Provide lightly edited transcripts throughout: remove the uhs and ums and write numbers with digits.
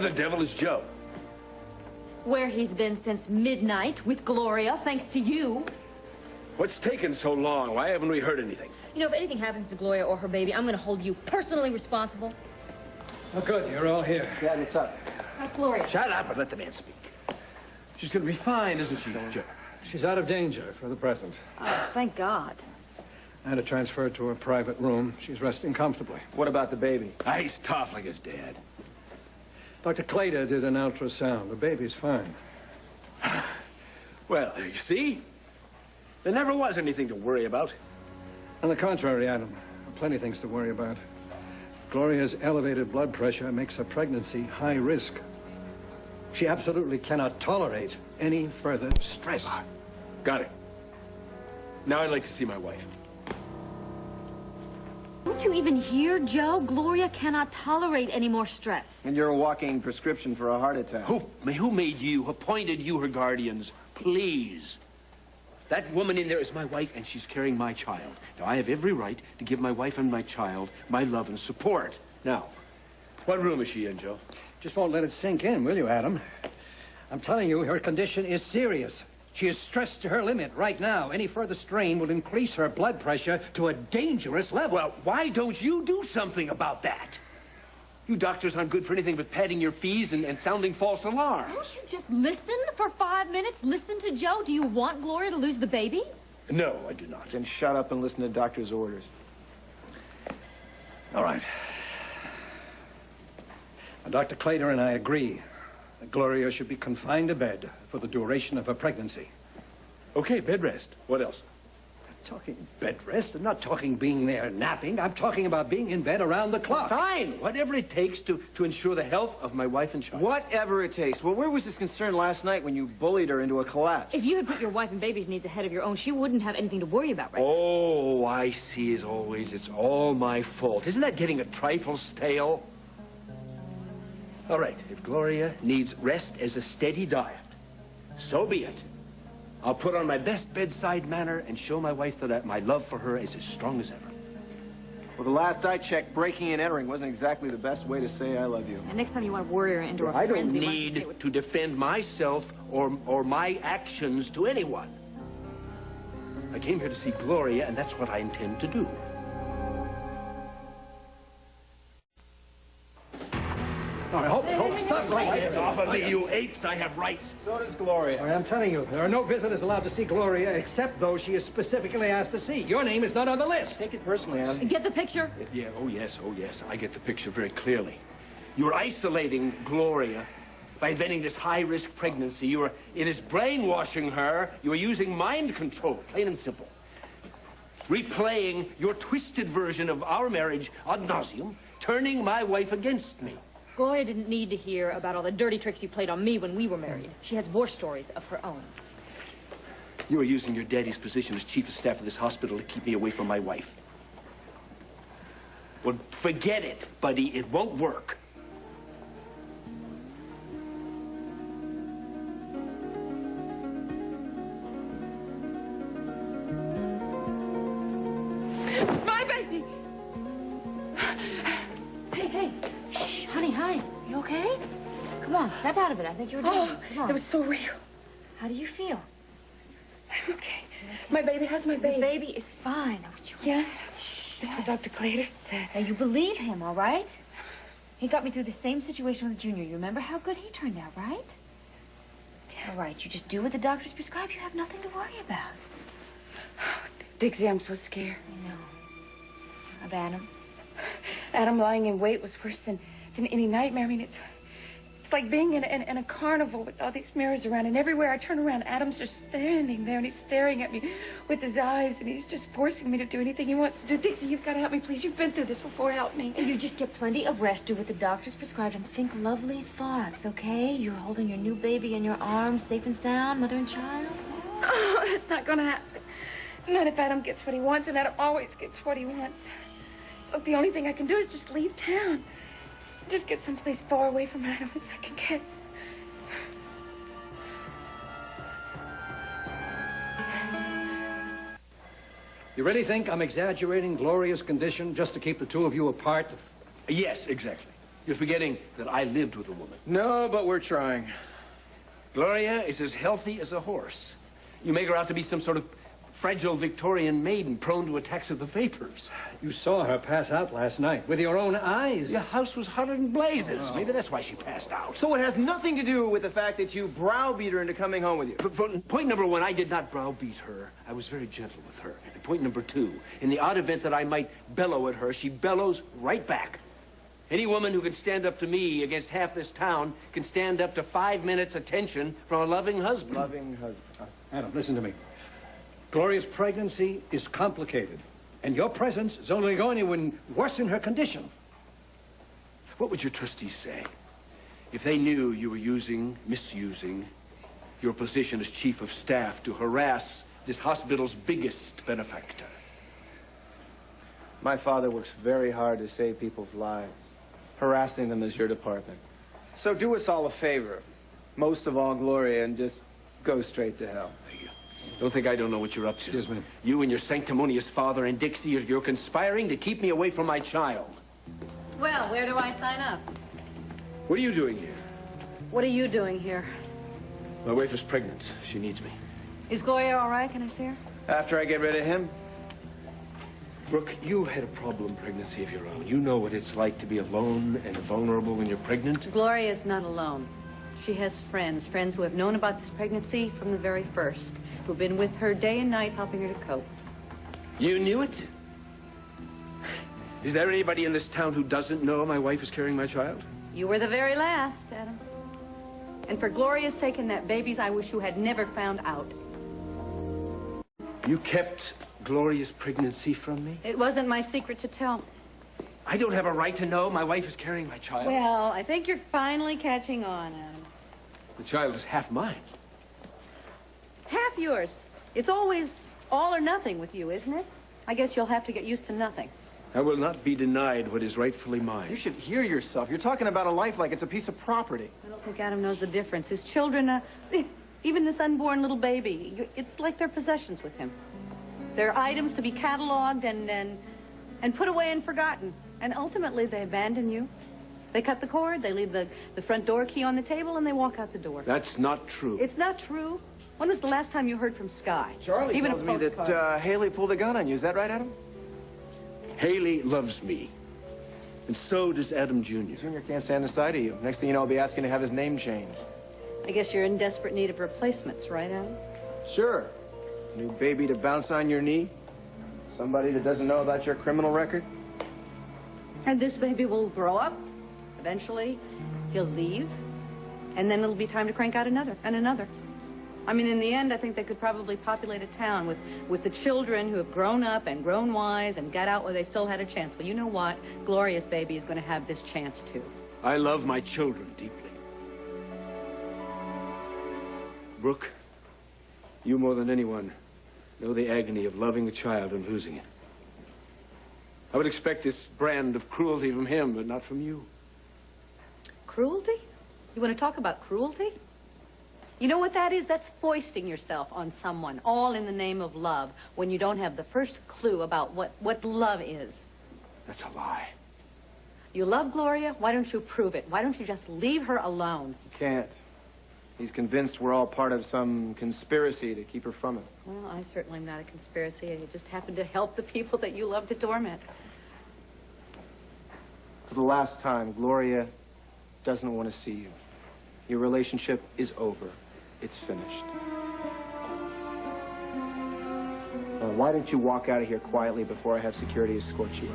Where the devil is Joe? Where he's been since midnight with Gloria, thanks to you. What's taken so long? Why haven't we heard anything? You know, if anything happens to Gloria or her baby, I'm going to hold you personally responsible. Oh, good. You're all here. Dad, what's up? How's Gloria? Shut up and let the man speak. She's going to be fine, isn't she, Joe? She's out of danger for the present. Oh, thank God. I had to transfer her to a private room. She's resting comfortably. What about the baby? Ah, he's tough like his dad. Dr. Clater did an ultrasound. The baby's fine. Well, you see? There never was anything to worry about. On the contrary, Adam, there are plenty of things to worry about. Gloria's elevated blood pressure makes her pregnancy high risk. She absolutely cannot tolerate any further stress. Got it. Now I'd like to see my wife. Don't you even hear, Joe? Gloria cannot tolerate any more stress. And you're a walking prescription for a heart attack. Who made you, appointed you her guardians? Please. That woman in there is my wife, and she's carrying my child. Now, I have every right to give my wife and my child my love and support. Now, what room is she in, Joe? Just won't let it sink in, will you, Adam? I'm telling you, her condition is serious. She is stressed to her limit right now. Any further strain will increase her blood pressure to a dangerous level. Well, why don't you do something about that? You doctors aren't good for anything but padding your fees and sounding false alarms. Won't you just listen for 5 minutes? Listen to Joe. Do you want Gloria to lose the baby? No, I do not. Then shut up and listen to doctor's orders. All right. Now, Dr. Clater and I agree that Gloria should be confined to bed for the duration of her pregnancy. Okay, bed rest. What else? I'm talking bed rest. I'm not talking being there napping. I'm talking about being in bed around the clock. Fine. Whatever it takes to ensure the health of my wife and child. Whatever it takes. Well, where was this concern last night when you bullied her into a collapse? If you had put your wife and baby's needs ahead of your own, she wouldn't have anything to worry about right now. Oh, I see as always. It's all my fault. Isn't that getting a trifle stale? All right, if Gloria needs rest as a steady diet, so be it. I'll put on my best bedside manner and show my wife that my love for her is as strong as ever. Well, the last I checked, breaking and entering wasn't exactly the best way to say I love you. And next time you want to worry her into a I frenzy... don't need to defend myself or my actions to anyone. I came here to see Gloria, and that's what I intend to do. All right, hold, stop right Get there. off of me, you apes. I have rights. So does Gloria. All right, I'm telling you, there are no visitors allowed to see Gloria except those she is specifically asked to see. Your name is not on the list. Take it personally, Adam. Get the picture? Yeah, oh yes, I get the picture very clearly. You're isolating Gloria by inventing this high-risk pregnancy. It is brainwashing her. You're using mind control, plain and simple. Replaying your twisted version of our marriage ad nauseum, turning my wife against me. Gloria didn't need to hear about all the dirty tricks you played on me when we were married. She has war stories of her own. You are using your daddy's position as chief of staff of this hospital to keep me away from my wife. Well, forget it, buddy. It won't work. My baby! Hey. Shh, honey, hi. You okay? Come on, snap out of it. I think you're doing it. Come on. It was so real. How do you feel? I'm okay. My baby, how's my baby? The baby is fine. Yeah? Shh, That's what Dr. Clater said. Now, you believe him, all right? He got me through the same situation with Junior. You remember how good he turned out, right? Yeah. All right, you just do what the doctors prescribe. You have nothing to worry about. Dixie, I'm so scared. I know. Of Adam? Adam lying in wait was worse than any nightmare. I mean, it's like being in a carnival with all these mirrors around, and everywhere I turn around, Adam's just standing there, and he's staring at me with his eyes, and he's just forcing me to do anything he wants to do. Dixie, you've got to help me, please. You've been through this before. Help me. You just get plenty of rest, do what the doctors prescribed, and think lovely thoughts, okay? You're holding your new baby in your arms, safe and sound, mother and child. Oh, that's not going to happen. Not if Adam gets what he wants, and Adam always gets what he wants. Look, the only thing I can do is just leave town. Just get someplace far away from Adam as I can get. You really think I'm exaggerating Gloria's condition just to keep the two of you apart? Yes, exactly. You're forgetting that I lived with a woman. No, but we're trying. Gloria is as healthy as a horse. You make her out to be some sort of fragile Victorian maiden prone to attacks of the vapors. You saw her pass out last night with your own eyes. The house was hotter than blazes. Oh. Maybe that's why she passed out. So it has nothing to do with the fact that you browbeat her into coming home with you. But point number one, I did not browbeat her. I was very gentle with her. And point number two, in the odd event that I might bellow at her, she bellows right back. Any woman who can stand up to me against half this town can stand up to 5 minutes attention from a loving husband. Loving husband. Adam, listen to me. Gloria's pregnancy is complicated, and your presence is only going to worsen her condition. What would your trustees say if they knew you were misusing your position as chief of staff to harass this hospital's biggest benefactor? My father works very hard to save people's lives. Harassing them is your department. So do us all a favor. Most of all, Gloria, and just go straight to hell. Don't think I don't know what you're up to. Excuse me. You and your sanctimonious father and Dixie, you're conspiring to keep me away from my child. Well, where do I sign up? What are you doing here? What are you doing here? My wife is pregnant. She needs me. Is Gloria all right? Can I see her? After I get rid of him? Brooke, you had a problem pregnancy of your own. You know what it's like to be alone and vulnerable when you're pregnant. Gloria is not alone. She has friends who have known about this pregnancy from the very first, who've been with her day and night helping her to cope. You knew it? Is there anybody in this town who doesn't know my wife is carrying my child? You were the very last, Adam. And for Gloria's sake and that baby's, I wish you had never found out. You kept Gloria's pregnancy from me? It wasn't my secret to tell. I don't have a right to know my wife is carrying my child. Well, I think you're finally catching on, Adam. The child is half mine. Half yours. It's always all or nothing with you, isn't it? I guess you'll have to get used to nothing. I will not be denied what is rightfully mine. You should hear yourself. You're talking about a life like it's a piece of property. I don't think Adam knows the difference. His children, even this unborn little baby, it's like they're possessions with him. They're items to be cataloged and put away and forgotten. And ultimately, they abandon you. They cut the cord, they leave the front door key on the table, and they walk out the door. That's not true. It's not true. When was the last time you heard from Sky? Charlie even tells me that Haley pulled a gun on you. Is that right, Adam? Haley loves me. And so does Adam Jr. Junior can't stand the sight of you. Next thing you know, I'll be asking to have his name changed. I guess you're in desperate need of replacements, right, Adam? Sure. New baby to bounce on your knee. Somebody that doesn't know about your criminal record. And this baby will grow up. Eventually, he'll leave. And then it'll be time to crank out another and another. I mean, in the end, I think they could probably populate a town with the children who have grown up and grown wise and got out where they still had a chance. Well, you know what? Gloria's baby is going to have this chance, too. I love my children deeply. Brooke, you more than anyone know the agony of loving a child and losing it. I would expect this brand of cruelty from him, but not from you. Cruelty? You want to talk about cruelty? You know what that is? That's foisting yourself on someone, all in the name of love, when you don't have the first clue about what love is. That's a lie. You love Gloria? Why don't you prove it? Why don't you just leave her alone? You can't. He's convinced we're all part of some conspiracy to keep her from it. Well, I certainly am not a conspiracy. I just happen to help the people that you love to torment. For the last time, Gloria doesn't want to see you. Your relationship is over. It's finished. Why don't you walk out of here quietly before I have security escort you out?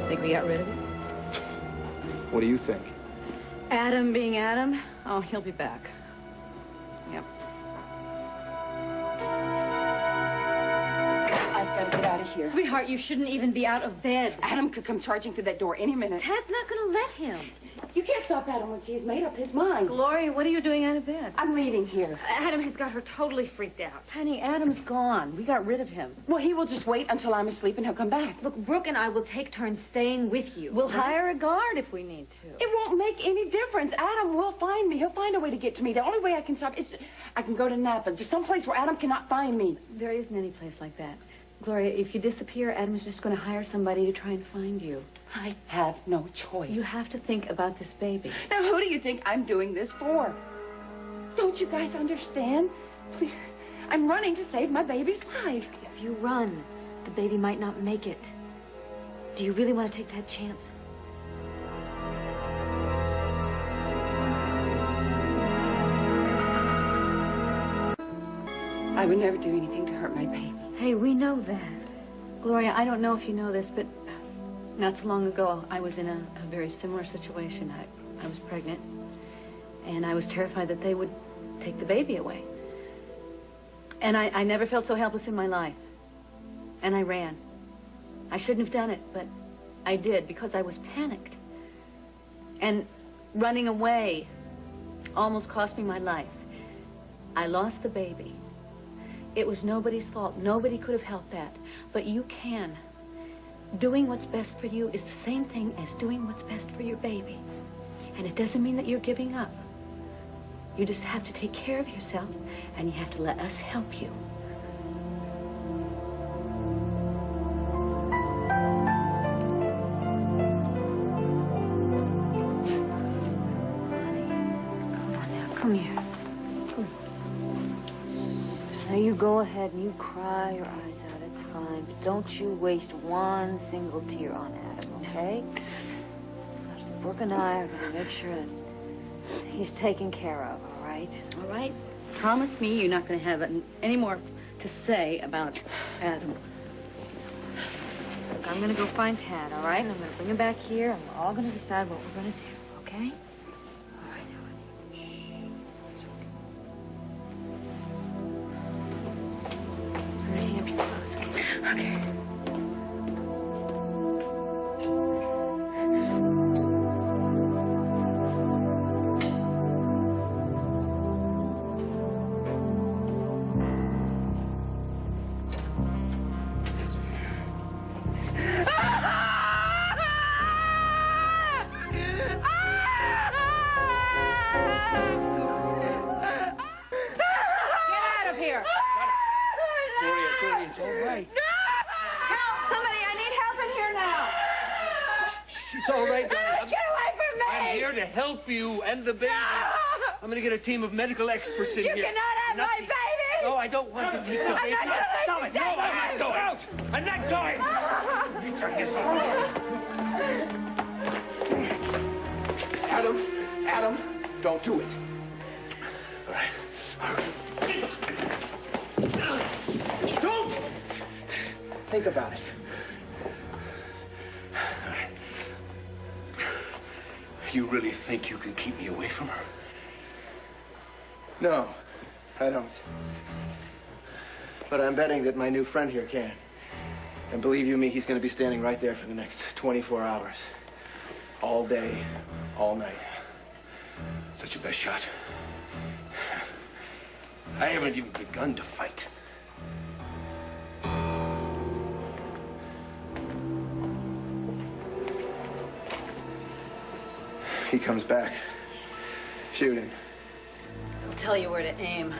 Think we got rid of it? What do you think? Adam being Adam? Oh, he'll be back. Yep. I've got to get out of here. Sweetheart, you shouldn't even be out of bed. Adam could come charging through that door any minute. Tad's not going to let him. You can't stop Adam once he has made up his mind. Gloria, what are you doing out of bed? I'm leaving here. Adam has got her totally freaked out. Honey, Adam's gone. We got rid of him. Well, he will just wait until I'm asleep and he'll come back. Look, Brooke and I will take turns staying with you. We'll hire a guard if we need to. It won't make any difference. Adam will find me. He'll find a way to get to me. The only way I can stop is I can go to Napa, to some place where Adam cannot find me. There isn't any place like that. Gloria, if you disappear, Adam's just going to hire somebody to try and find you. I have no choice. You have to think about this baby. Now, who do you think I'm doing this for? Don't you guys understand? Please, I'm running to save my baby's life. If you run, the baby might not make it. Do you really want to take that chance? I would never do anything to hurt my baby. Hey, we know that. Gloria, I don't know if you know this, but not so long ago, I was in a very similar situation. I was pregnant, and I was terrified that they would take the baby away. And I never felt so helpless in my life. And I ran. I shouldn't have done it, but I did because I was panicked. And running away almost cost me my life. I lost the baby. It was nobody's fault. Nobody could have helped that. But you can. Doing what's best for you is the same thing as doing what's best for your baby. And it doesn't mean that you're giving up. You just have to take care of yourself, and you have to let us help you. Come here. Now, you go ahead and you cry your eyes out. It's fine. But don't you waste one single tear on Adam, okay? Brooke and I are going to make sure that he's taken care of, all right? All right? Promise me you're not going to have any more to say about Adam. Look, I'm going to go find Tad, all right? And I'm going to bring him back here, and we're all going to decide what we're going to do, okay? All right, now, honey. Hurry up your clothes. Okay. The baby. I'm going to get a team of medical experts in here. You cannot have my baby! No, I don't want to take the baby. Stop it! No, I'm not going! I'm not going! You turn this over. Adam, don't do it. All right. Don't! Think about it. You really think you can keep me away from her? No, I don't. But I'm betting that my new friend here can. And believe you me, he's going to be standing right there for the next 24 hours. All day, all night. Is that your best shot? I haven't even begun to fight. He comes back. Shoot him. I'll tell you where to aim.